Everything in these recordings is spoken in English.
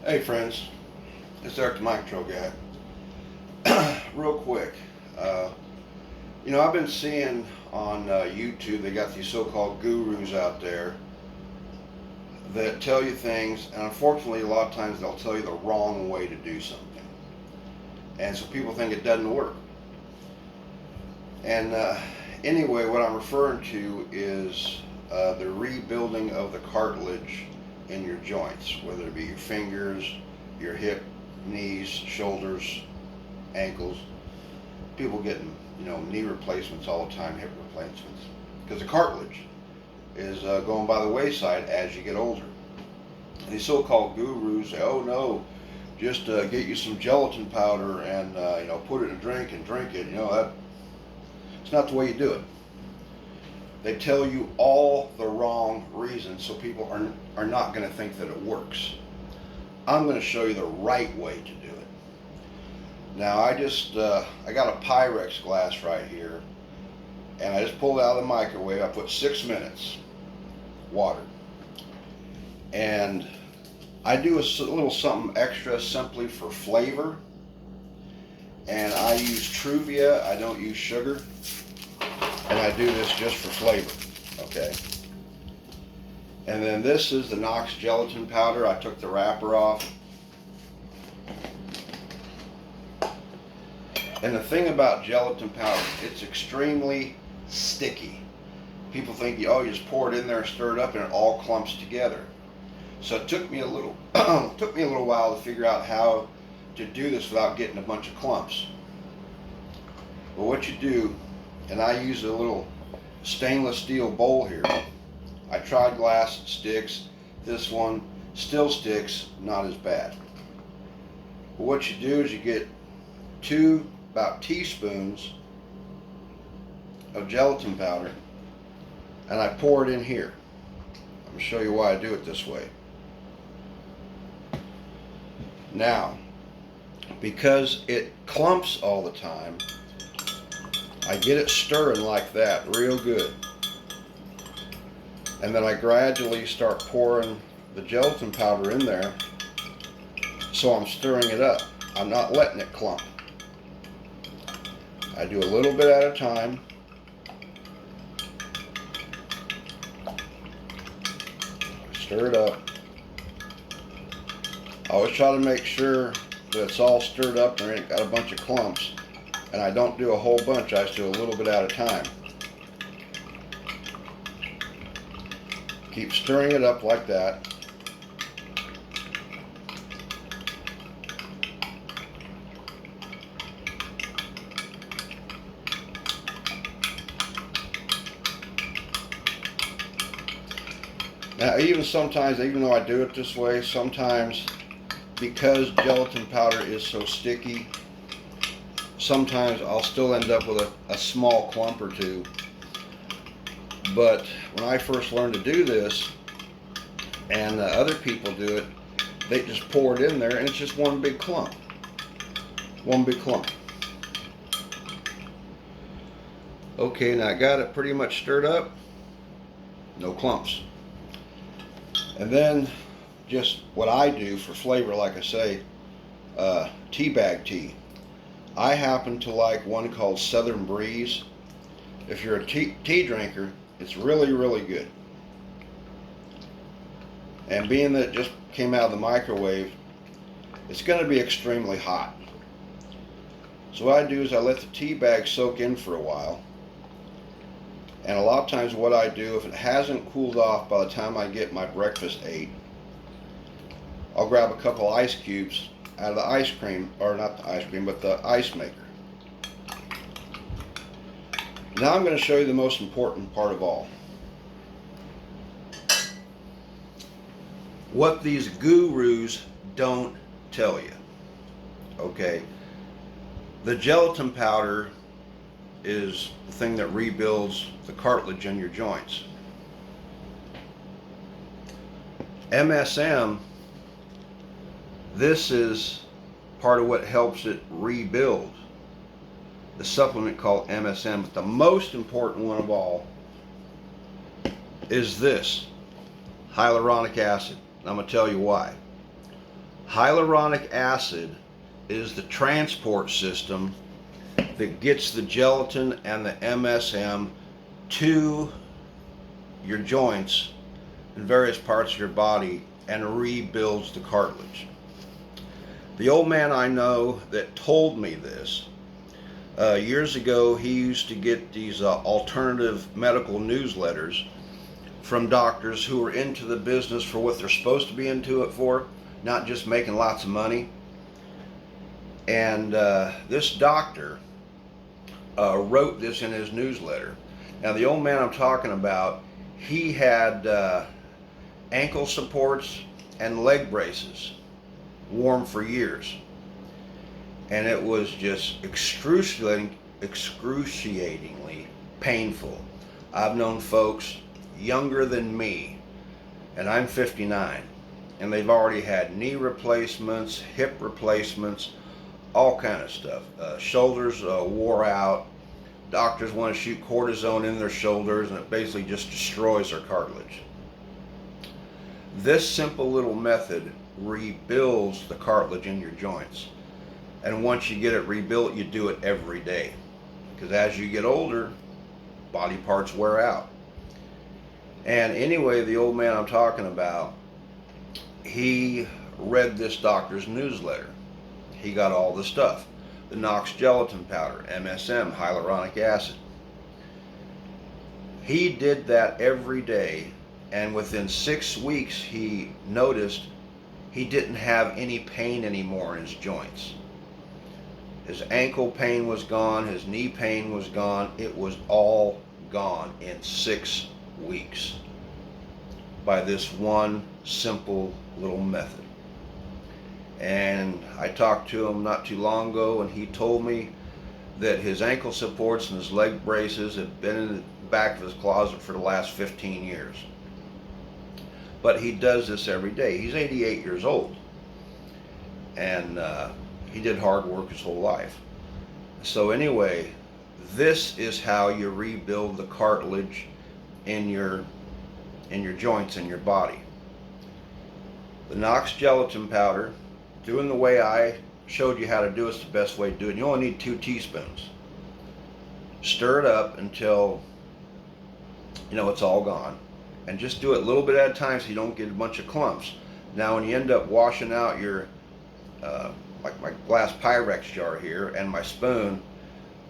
Hey friends, it's Eric the Micro Guy. Real quick, uh, I've been seeing on YouTube they got these so-called gurus out there that tell you things, and unfortunately, a lot of times they'll tell you the wrong way to do something, and so people think it doesn't work. And anyway, what I'm referring to is the rebuilding of the cartilage in your joints, whether it be your fingers, your hip, knees, shoulders, ankles. People getting, knee replacements all the time, hip replacements, because the cartilage is going by the wayside as you get older. And these so-called gurus say, "Oh no, just get you some gelatin powder and put it in a drink and drink it." That it's not the way you do it. They tell you all the wrong reasons, so people are not going to think that it works. I'm going to show you the right way to do it. Now I got a Pyrex glass right here, and I just pulled it out of the microwave. I put 6 minutes water, and I do a little something extra simply for flavor, and I use Truvia. I don't use sugar, and I do this just for flavor. Okay. And then this is the Knox gelatin powder. I took the wrapper off. And the thing about gelatin powder, it's extremely sticky. People think, you just pour it in there and stir it up and it all clumps together. So it took me a little while to figure out how to do this without getting a bunch of clumps. But what you do, and I use a little stainless steel bowl here. I tried glass, it sticks. This one still sticks, not as bad. But what you do is you get about teaspoons of gelatin powder, and I pour it in here. I'm going to show you why I do it this way. Now, because it clumps all the time, I get it stirring like that real good. And then I gradually start pouring the gelatin powder in there, so I'm stirring it up. I'm not letting it clump. I do a little bit at a time. Stir it up. I always try to make sure that it's all stirred up and it ain't got a bunch of clumps. And I don't do a whole bunch, I just do a little bit at a time. Keep stirring it up like that. Now sometimes, even though I do it this way, sometimes because gelatin powder is so sticky, sometimes I'll still end up with a small clump or two. But when I first learned to do this, and other people do it, they just pour it in there and it's just one big clump. One big clump. Okay, now I got it pretty much stirred up. No clumps. And then just what I do for flavor, like I say, tea bag tea. I happen to like one called Southern Breeze. If you're a tea drinker, it's really, really good. And being that it just came out of the microwave, it's going to be extremely hot. So what I do is I let the tea bag soak in for a while. And a lot of times what I do, if it hasn't cooled off by the time I get my breakfast ate, I'll grab a couple ice cubes out of the ice cream, or not the ice cream, but the ice maker. Now I'm going to show you the most important part of all. What these gurus don't tell you. Okay? The gelatin powder is the thing that rebuilds the cartilage in your joints. MSM, this is part of what helps it rebuild. The supplement called MSM, but the most important one of all is this, hyaluronic acid. I'm going to tell you why. Hyaluronic acid is the transport system that gets the gelatin and the MSM to your joints and various parts of your body and rebuilds the cartilage. The old man I know that told me this, years ago, he used to get these alternative medical newsletters from doctors who are into the business for what they're supposed to be into it for, not just making lots of money. And this doctor wrote this in his newsletter. Now, the old man I'm talking about, he had ankle supports and leg braces worn for years. And it was just excruciatingly painful. I've known folks younger than me, and I'm 59, and they've already had knee replacements, hip replacements, all kind of stuff. Shoulders wore out. Doctors want to shoot cortisone in their shoulders, and it basically just destroys their cartilage. This simple little method rebuilds the cartilage in your joints. And once you get it rebuilt, you do it every day. Because as you get older, body parts wear out. And anyway, the old man I'm talking about, he read this doctor's newsletter. He got all the stuff. The Knox gelatin powder, MSM, hyaluronic acid. He did that every day, and within 6 weeks, he noticed he didn't have any pain anymore in his joints. His ankle pain was gone, his knee pain was gone. It was all gone in 6 weeks by this one simple little method. And I talked to him not too long ago, and he told me that his ankle supports and his leg braces have been in the back of his closet for the last 15 years. But he does this every day. He's 88 years old. And he did hard work his whole life. So anyway, this is how you rebuild the cartilage in your joints in your body. The Knox gelatin powder, doing the way I showed you how to do it's the best way to do it. You only need 2 teaspoons. Stir it up until it's all gone, and just do it a little bit at a time so you don't get a bunch of clumps. Now, when you end up washing out your like my glass Pyrex jar here and my spoon,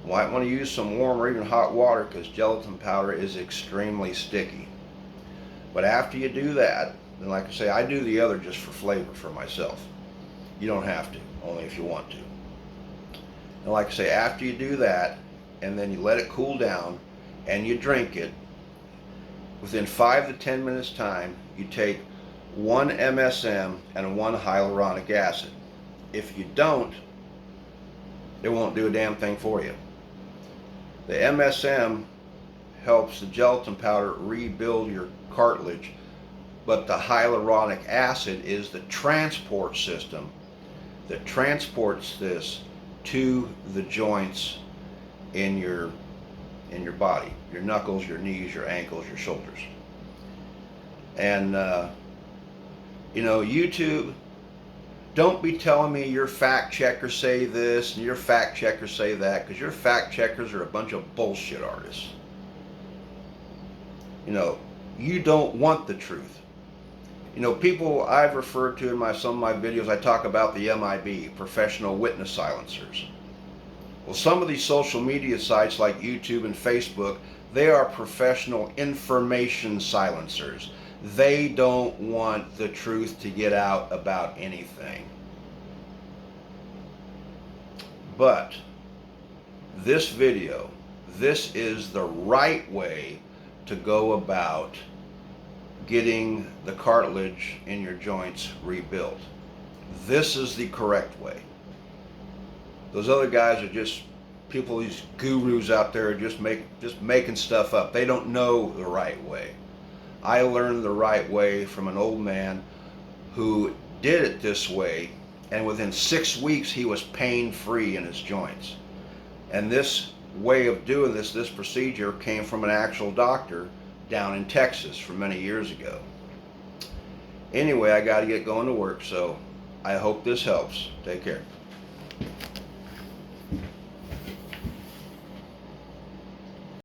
you might want to use some warm or even hot water, because gelatin powder is extremely sticky. But after you do that, then like I say, I do the other just for flavor for myself. You don't have to, only if you want to. And like I say, after you do that, and then you let it cool down, and you drink it, within 5 to 10 minutes time, you take 1 MSM and 1 hyaluronic acid. If you don't, it won't do a damn thing for you. The MSM helps the gelatin powder rebuild your cartilage, but the hyaluronic acid is the transport system that transports this to the joints in your body, your knuckles, your knees, your ankles, your shoulders. And YouTube, don't be telling me your fact checkers say this and your fact checkers say that, because your fact checkers are a bunch of bullshit artists. You don't want the truth. People I've referred to in some of my videos, I talk about the MIB, professional witness silencers. Well, some of these social media sites like YouTube and Facebook, they are professional information silencers. They don't want the truth to get out about anything. But this video, this is the right way to go about getting the cartilage in your joints rebuilt. This is the correct way. Those other guys are just people, these gurus out there, just making stuff up. They don't know the right way. I learned the right way from an old man who did it this way, and within 6 weeks he was pain-free in his joints. And this way of doing this procedure came from an actual doctor down in Texas from many years ago. Anyway, I got to get going to work, so I hope this helps. Take care.